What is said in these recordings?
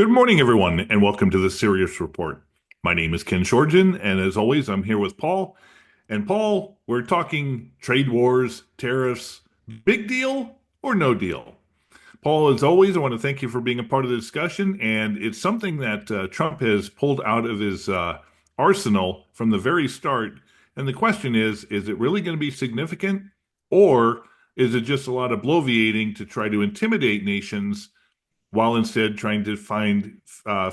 Good morning, everyone, and welcome to the Sirius Report. My name is Ken Shorgen, and as always, I'm here with Paul. And Paul, we're talking trade wars, tariffs, big deal or no deal? Paul, as always, I want to thank you for being a part of the discussion, and it's something that Trump has pulled out of his arsenal from the very start. And the question is it really going to be significant, or is it just a lot of bloviating to try to intimidate nations while instead trying to find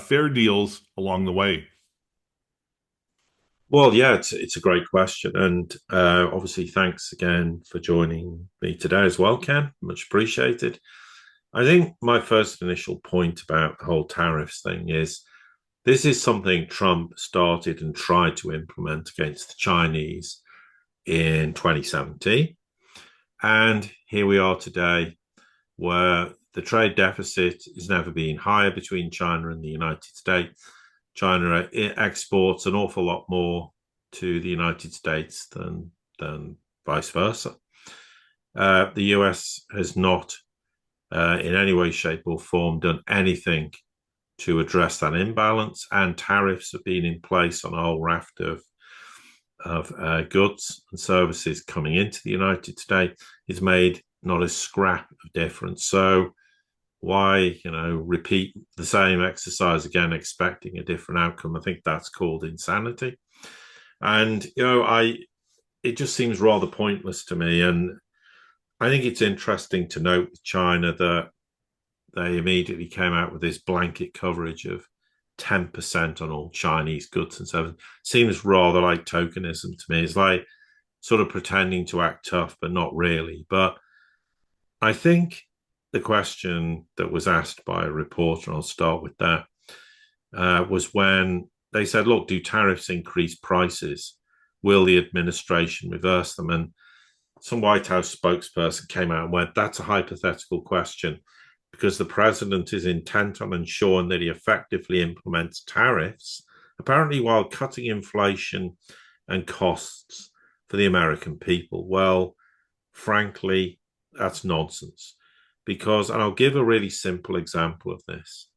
fair deals along the way? Well, yeah, it's a great question, and obviously, thanks again for joining me today as well, Ken. Much appreciated. I think my first initial point about the whole tariffs thing is this is something Trump started and tried to implement against the Chinese in 2017, and here we are today, where the trade deficit has never been higher between China and the United States. China exports an awful lot more to the United States than vice versa. The US has not, in any way, shape, or form, done anything to address that imbalance, and tariffs have been in place on a whole raft of goods and services coming into the United States. It's made not a scrap of difference. So why repeat the same exercise again expecting a different outcome? I think that's called insanity. And I it just seems rather pointless to me. And I think it's interesting to note with China that they immediately came out with this blanket coverage of 10% on all Chinese goods and services. Seems rather like tokenism to me. It's like sort of pretending to act tough but not really. But I think the question that was asked by a reporter, and I'll start with that, was when they said, look, do tariffs increase prices? Will the administration reverse them? And some White House spokesperson came out and went, that's a hypothetical question because the president is intent on ensuring that he effectively implements tariffs, apparently while cutting inflation and costs for the American people. Well, frankly, that's nonsense because, and I'll give a really simple example of this.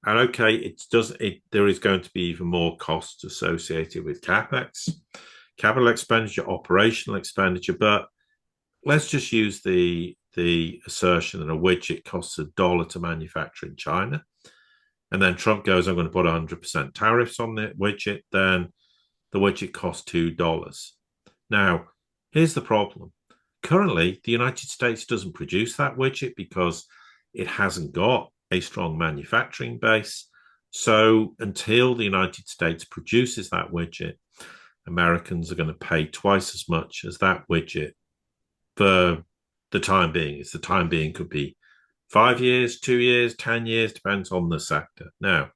And okay, there is going to be even more costs associated with capex, capital expenditure, operational expenditure. But let's just use the assertion that a widget costs $1 to manufacture in China, and then Trump goes, "I'm going to put 100% tariffs on the widget." Then the widget costs $2. Now, here's the problem. Currently, the United States doesn't produce that widget because it hasn't got a strong manufacturing base. So until the United States produces that widget, Americans are going to pay twice as much as that widget for the time being. It's the time being could be 5 years, 2 years, 10 years, depends on the sector. Now,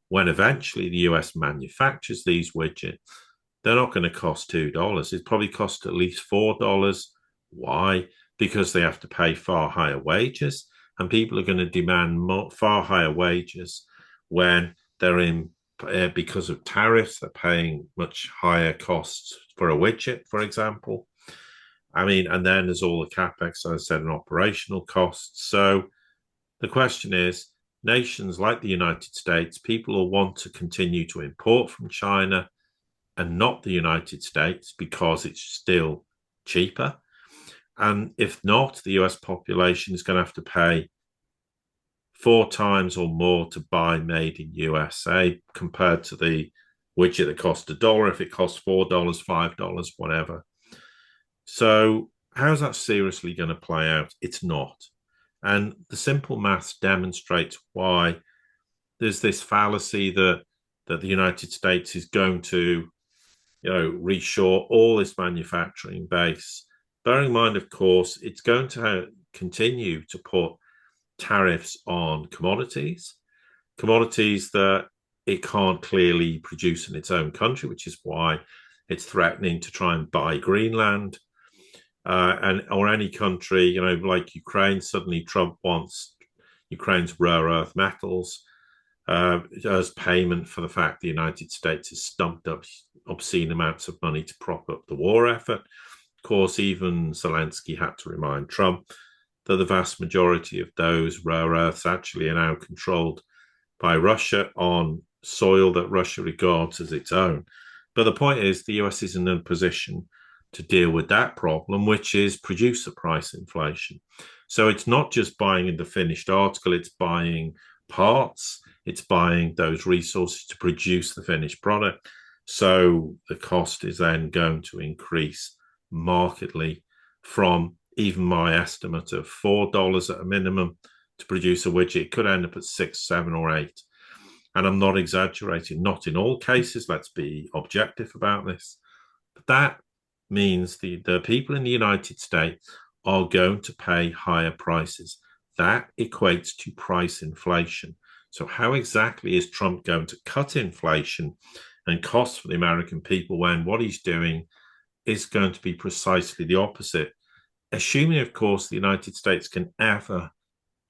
when eventually the US manufactures these widgets, they're not going to cost $2. It probably costs at least $4. Why? Because they have to pay far higher wages, and people are going to demand far higher wages when they're in, because of tariffs, they're paying much higher costs for a widget, for example. I mean, and then there's all the capex, as I said, and operational costs. So the question is, nations like the United States, people will want to continue to import from China and not the United States because it's still cheaper. And if not, the US population is going to have to pay 4 times or more to buy made in USA compared to the widget that costs $1. If it costs $4, $5, whatever. So how's that seriously going to play out? It's not. And the simple maths demonstrates why there's this fallacy that the United States is going to, reshore all this manufacturing base. Bearing in mind, of course, it's going to continue to put tariffs on commodities that it can't clearly produce in its own country, which is why it's threatening to try and buy Greenland, or any country, like Ukraine. Suddenly, Trump wants Ukraine's rare earth metals as payment for the fact the United States has stumped up obscene amounts of money to prop up the war effort. Of course, even Zelensky had to remind Trump that the vast majority of those rare earths actually are now controlled by Russia on soil that Russia regards as its own. But the point is, the US is in a position to deal with that problem, which is producer price inflation. So it's not just buying the finished article, it's buying parts, it's buying those resources to produce the finished product. So the cost is then going to increase markedly from even my estimate of $4 at a minimum to produce a widget. It could end up at 6, 7, or 8. And I'm not exaggerating, not in all cases. Let's be objective about this. But that means the people in the United States are going to pay higher prices. That equates to price inflation. So, how exactly is Trump going to cut inflation and costs for the American people when what he's doing is going to be precisely the opposite? Assuming, of course, the United States can ever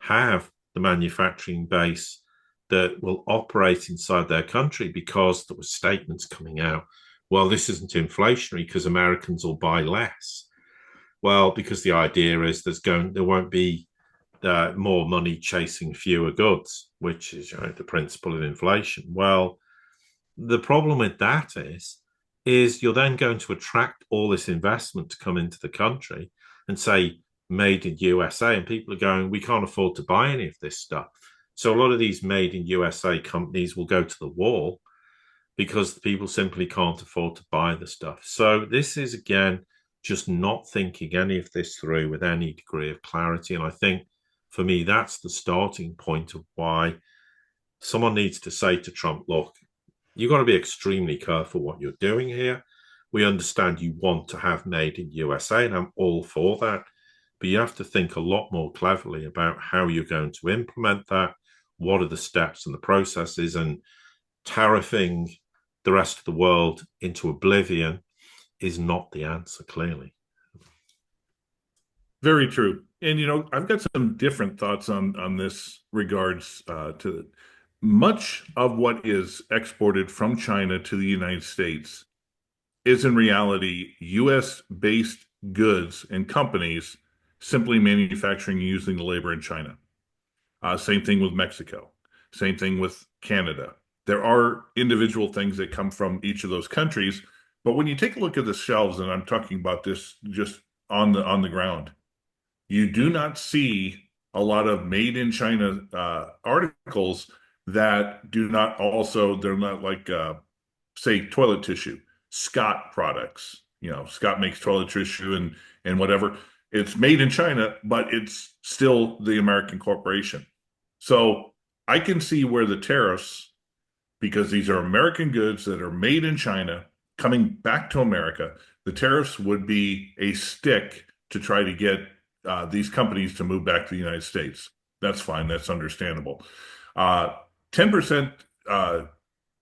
have the manufacturing base that will operate inside their country, because there were statements coming out, well, this isn't inflationary because Americans will buy less. Well, because the idea is there won't be more money chasing fewer goods, which is the principle of inflation. Well, the problem with that is you're then going to attract all this investment to come into the country and say made in USA, and people are going, we can't afford to buy any of this stuff. So a lot of these made in USA companies will go to the wall because the people simply can't afford to buy the stuff. So this is, again, just not thinking any of this through with any degree of clarity. And I think for me, that's the starting point of why someone needs to say to Trump, look, you've got to be extremely careful what you're doing here. We understand you want to have made in USA, and I'm all for that. But you have to think a lot more cleverly about how you're going to implement that. What are the steps and the processes? And tariffing the rest of the world into oblivion is not the answer, clearly. Very true. And I've got some different thoughts on this regards to much of what is exported from China to the United States is in reality US based goods and companies simply manufacturing using the labor in China. Same thing with Mexico. Same thing with Canada. There are individual things that come from each of those countries, but when you take a look at the shelves, and I'm talking about this just on the ground, you do not see a lot of made in China articles that do not also, they're not like, say, toilet tissue, Scott products. Scott makes toilet tissue and whatever. It's made in China, but it's still the American corporation. So I can see where the tariffs, because these are American goods that are made in China coming back to America, the tariffs would be a stick to try to get these companies to move back to the United States. That's fine. That's understandable. 10%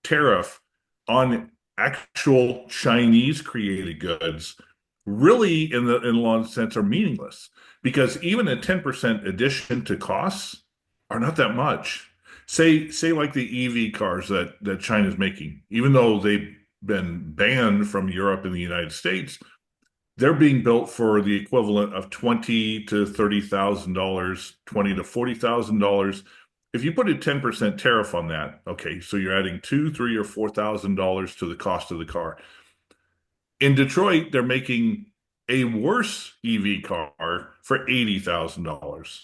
tariff on actual Chinese created goods really in a long sense are meaningless, because even a 10% addition to costs are not that much. Say like the EV cars that China's making, even though they've been banned from Europe and the United States, they're being built for the equivalent of $20,000 to $30,000, $20,000 to $40,000. If you put a 10% tariff on that, okay, so you're adding $2,000, $3,000, or $4,000 to the cost of the car. In Detroit, they're making a worse EV car for $80,000.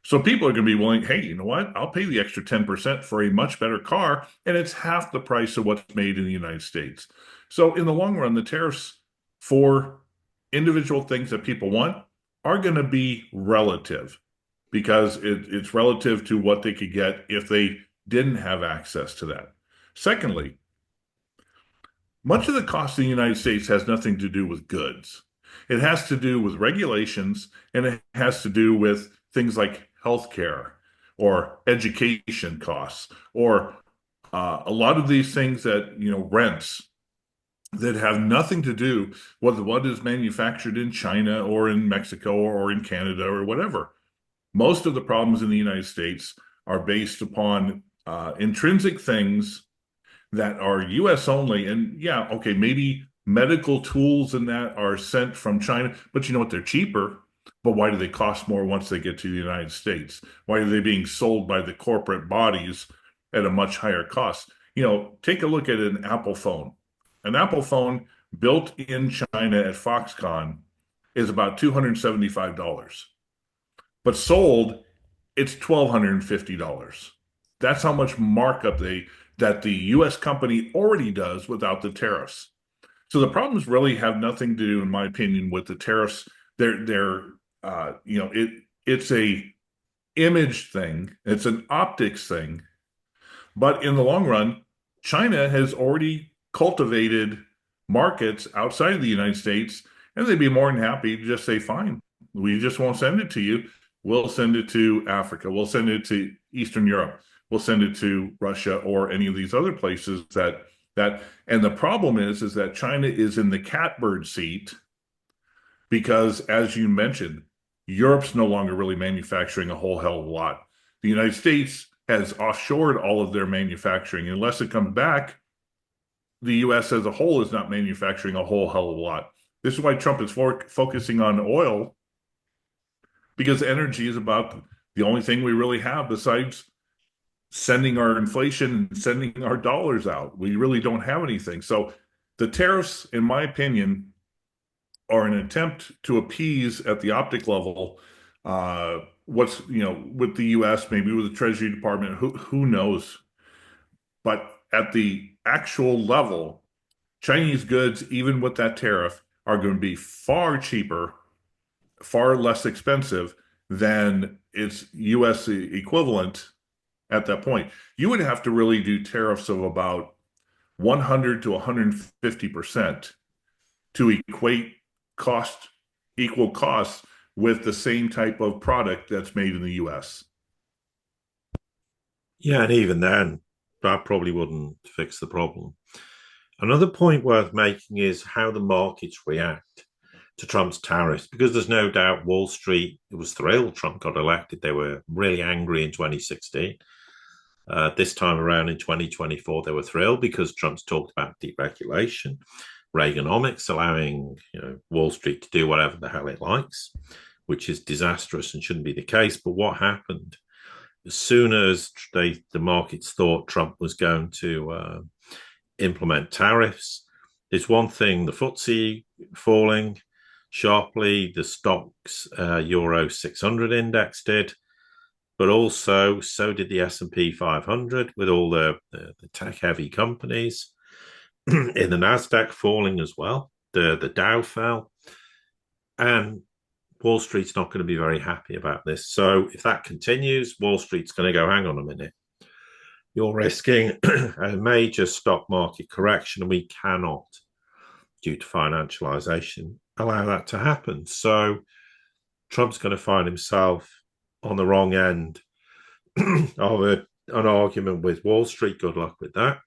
So people are going to be willing, hey, you know what? I'll pay the extra 10% for a much better car, and it's half the price of what's made in the United States. So in the long run, the tariffs for individual things that people want are going to be relative, because it's relative to what they could get if they didn't have access to that. Secondly, much of the cost in the United States has nothing to do with goods. It has to do with regulations, and it has to do with things like healthcare or education costs, or a lot of these things that, rents that have nothing to do with what is manufactured in China or in Mexico or in Canada or whatever. Most of the problems in the United States are based upon intrinsic things that are US only. And yeah, okay, maybe medical tools and that are sent from China, but you know what? They're cheaper. But why do they cost more once they get to the United States? Why are they being sold by the corporate bodies at a much higher cost. Take a look at an Apple phone. An Apple phone built in China at Foxconn is about $275, but sold it's $1,250. That's how much markup that the U.S. company already does without the tariffs. So the problems really have nothing to do, in my opinion, with the tariffs. They're it's a image thing, it's an optics thing, but in the long run, China has already cultivated markets outside of the United States, and they'd be more than happy to just say, fine, we just won't send it to you. We'll send it to Africa. We'll send it to Eastern Europe. We'll send it to Russia or any of these other places and the problem is that China is in the catbird seat because, as you mentioned, Europe's no longer really manufacturing a whole hell of a lot. The United States has offshored all of their manufacturing. Unless it comes back, the U.S. as a whole is not manufacturing a whole hell of a lot. This is why Trump is focusing on oil, because energy is about the only thing we really have besides sending our inflation and sending our dollars out. We really don't have anything. So the tariffs, in my opinion, are an attempt to appease at the optic level what's with the U.S., maybe with the Treasury Department, who knows. But at the actual level, Chinese goods, even with that tariff, are going to be far cheaper, far less expensive than its U.S. equivalent at that point. You would have to really do tariffs of about 100 to 150% to equate equal costs with the same type of product that's made in the US. Yeah, and even then, that probably wouldn't fix the problem. Another point worth making is how the markets react to Trump's tariffs, because there's no doubt Wall Street was thrilled Trump got elected. They were really angry in 2016. This time around in 2024, they were thrilled because Trump's talked about deregulation, Reaganomics, allowing Wall Street to do whatever the hell it likes, which is disastrous and shouldn't be the case. But what happened? As soon as the markets thought Trump was going to implement tariffs, there's one thing: the FTSE falling sharply, the stocks Euro 600 index did, but also so did the S&P 500 with all the tech-heavy companies. In the Nasdaq falling as well, the Dow fell, and Wall Street's not going to be very happy about this. So if that continues, Wall Street's going to go, hang on a minute, you're risking a major stock market correction, and we cannot, due to financialization, allow that to happen. So Trump's going to find himself on the wrong end of an argument with Wall Street. Good luck with that.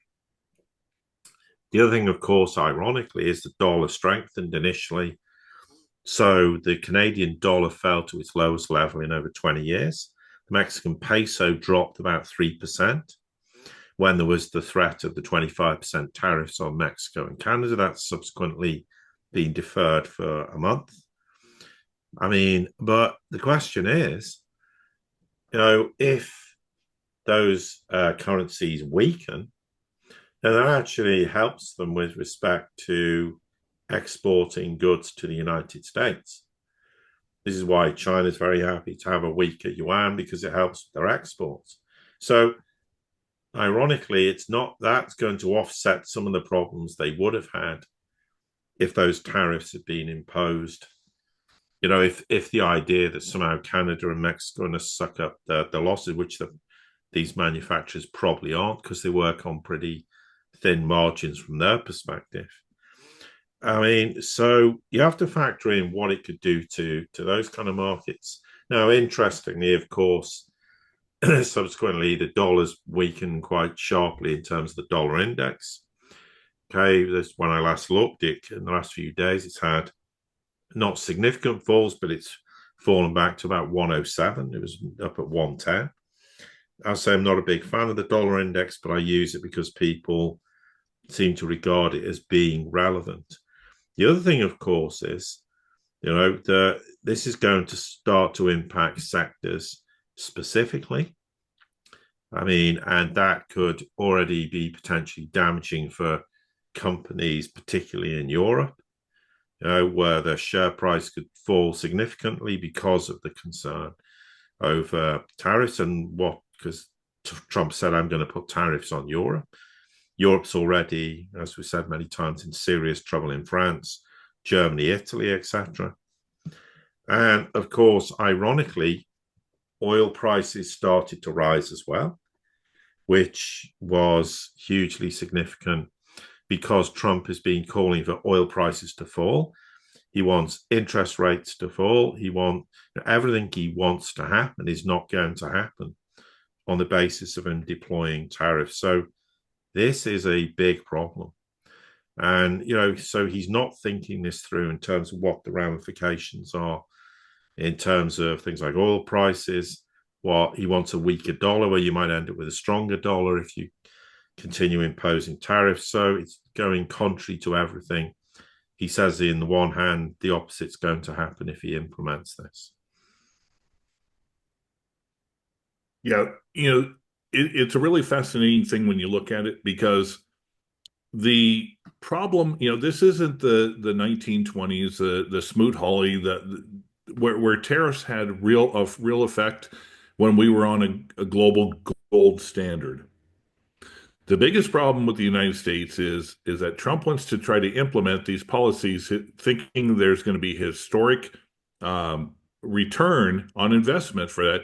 The other thing, of course, ironically, is the dollar strengthened initially. So the Canadian dollar fell to its lowest level in over 20 years. The Mexican peso dropped about 3% when there was the threat of the 25% tariffs on Mexico and Canada. That's subsequently been deferred for a month. I mean, but the question is, if those currencies weaken, then that actually helps them with respect to exporting goods to the United States. This is why China is very happy to have a weaker yuan, because it helps their exports. So, ironically, it's not that's going to offset some of the problems they would have had if those tariffs had been imposed. If the idea that somehow Canada and Mexico are going to suck up the losses, which these manufacturers probably aren't, because they work on pretty thin margins from their perspective. I mean, so you have to factor in what it could do to those kind of markets. Now, interestingly, of course, subsequently, the dollar's weakened quite sharply in terms of the dollar index. Okay, this when I last looked, in the last few days, it's had not significant falls, but it's fallen back to about 107. It was up at 110. I'll say I'm not a big fan of the dollar index, but I use it because people seem to regard it as being relevant. The other thing, of course, is, this is going to start to impact sectors specifically. I mean, and that could already be potentially damaging for companies, particularly in Europe, where their share price could fall significantly because of the concern over tariffs and what, because Trump said, I'm going to put tariffs on Europe. Europe's already, as we said many times, in serious trouble in France, Germany, Italy, etc. And of course, ironically, oil prices started to rise as well, which was hugely significant because Trump has been calling for oil prices to fall. He wants interest rates to fall. He wants everything he wants to happen is not going to happen on the basis of him deploying tariffs. So this is a big problem. And, so he's not thinking this through in terms of what the ramifications are in terms of things like oil prices. What he wants a weaker dollar, where you might end up with a stronger dollar if you continue imposing tariffs. So it's going contrary to everything. He says, in the one hand, the opposite's going to happen if he implements this. Yeah, it's a really fascinating thing when you look at it, because the problem, this isn't the 1920s, the Smoot-Hawley, where tariffs had a real effect when we were on a global gold standard. The biggest problem with the United States is that Trump wants to try to implement these policies, thinking there's going to be historic return on investment for that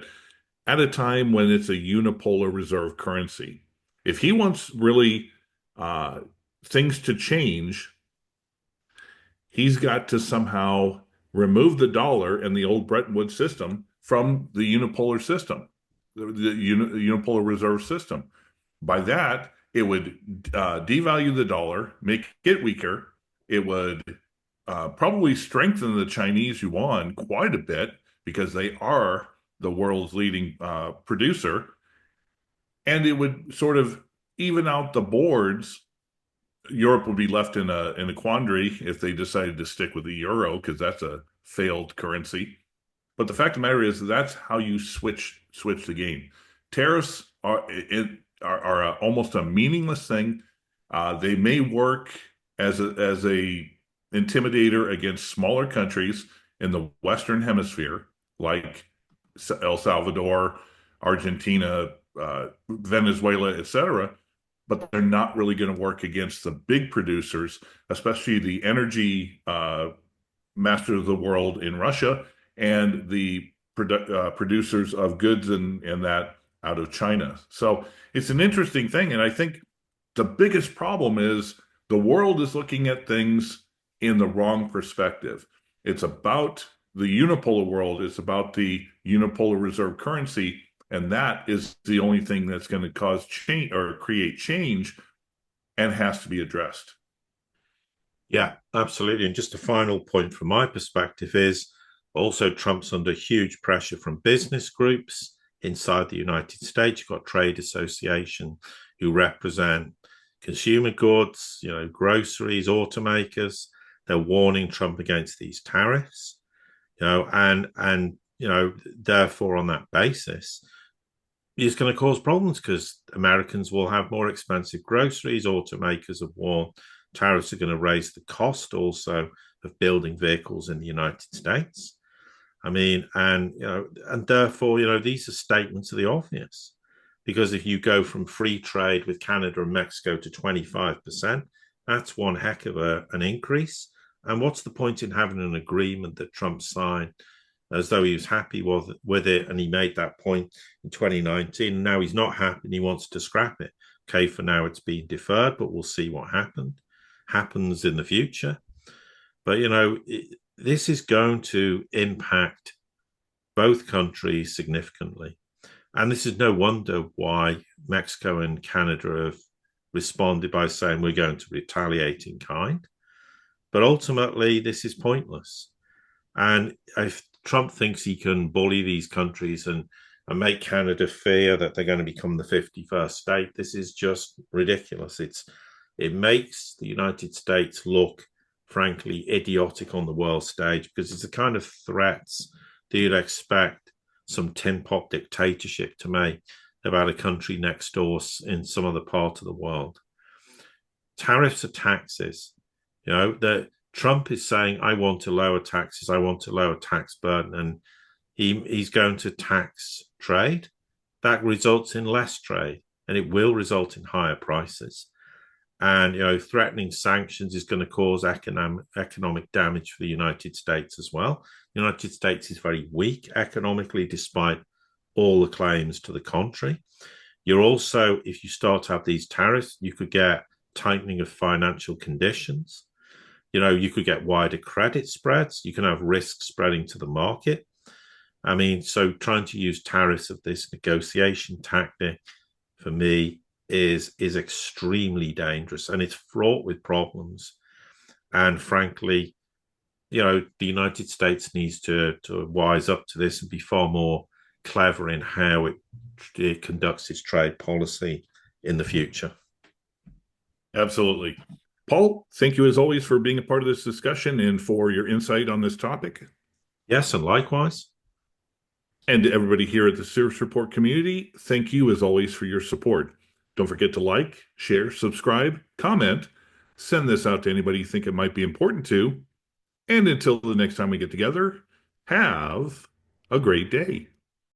at a time when it's a unipolar reserve currency. If he wants really uh, things to change, he's got to somehow remove the dollar and the old Bretton Woods system from the unipolar system, the unipolar reserve system. By that, it would devalue the dollar, make it weaker. It would probably strengthen the Chinese yuan quite a bit, because they are the world's leading producer. And it would sort of even out the boards. Europe would be left in a quandary if they decided to stick with the euro, because that's a failed currency. But the fact of the matter is, that's how you switch the game. Tariffs are almost a meaningless thing. They may work as a intimidator against smaller countries in the Western Hemisphere, like El Salvador, Argentina, Venezuela, etc. But they're not really going to work against the big producers, especially the energy masters of the world in Russia, and the producers of goods and that out of China. So it's an interesting thing. And I think the biggest problem is the world is looking at things in the wrong perspective. It's about the unipolar world. It's about the unipolar reserve currency. And that is the only thing that's going to cause change or create change, and has to be addressed. Yeah, absolutely. And just a final point from my perspective is also Trump's under huge pressure from business groups inside the United States. You've got trade association who represent consumer goods, groceries, automakers. They're warning Trump against these tariffs, and therefore on that basis, it's going to cause problems because Americans will have more expensive groceries. Automakers have warned tariffs are going to raise the cost also of building vehicles in the United States. I mean, and therefore, these are statements of the obvious. Because if you go from free trade with Canada and Mexico to 25%, that's one heck of an increase. And what's the point in having an agreement that Trump signed as though he was happy with it, and he made that point in 2019, and now he's not happy and he wants to scrap it? Okay, for now it's been deferred, but we'll see what happens in the future. But, this is going to impact both countries significantly. And this is no wonder why Mexico and Canada have responded by saying we're going to retaliate in kind. But ultimately, this is pointless. And if Trump thinks he can bully these countries and make Canada fear that they're going to become the 51st state, this is just ridiculous. It makes the United States look, frankly, idiotic on the world stage, because it's the kind of threats that you'd expect some tin pot dictatorship to make. about a country next door in some other part of the world. Tariffs are taxes. That Trump is saying, I want to lower taxes, I want to lower tax burden, and he's going to tax trade. That results in less trade, and it will result in higher prices. And threatening sanctions is going to cause economic damage for the United States as well. The United States is very weak economically, despite all the claims to the contrary. You're also, if you start to have these tariffs, you could get tightening of financial conditions. You could get wider credit spreads. You can have risk spreading to the market. I mean, so trying to use tariffs of this negotiation tactic for me is extremely dangerous, and it's fraught with problems. And frankly, the United States needs to wise up to this and be far more clever in how it conducts its trade policy in the future. Absolutely. Paul, thank you as always for being a part of this discussion and for your insight on this topic. Yes, and likewise. And to everybody here at the Sirius Report community, thank you as always for your support. Don't forget to like, share, subscribe, comment, send this out to anybody you think it might be important to. And until the next time we get together, have a great day.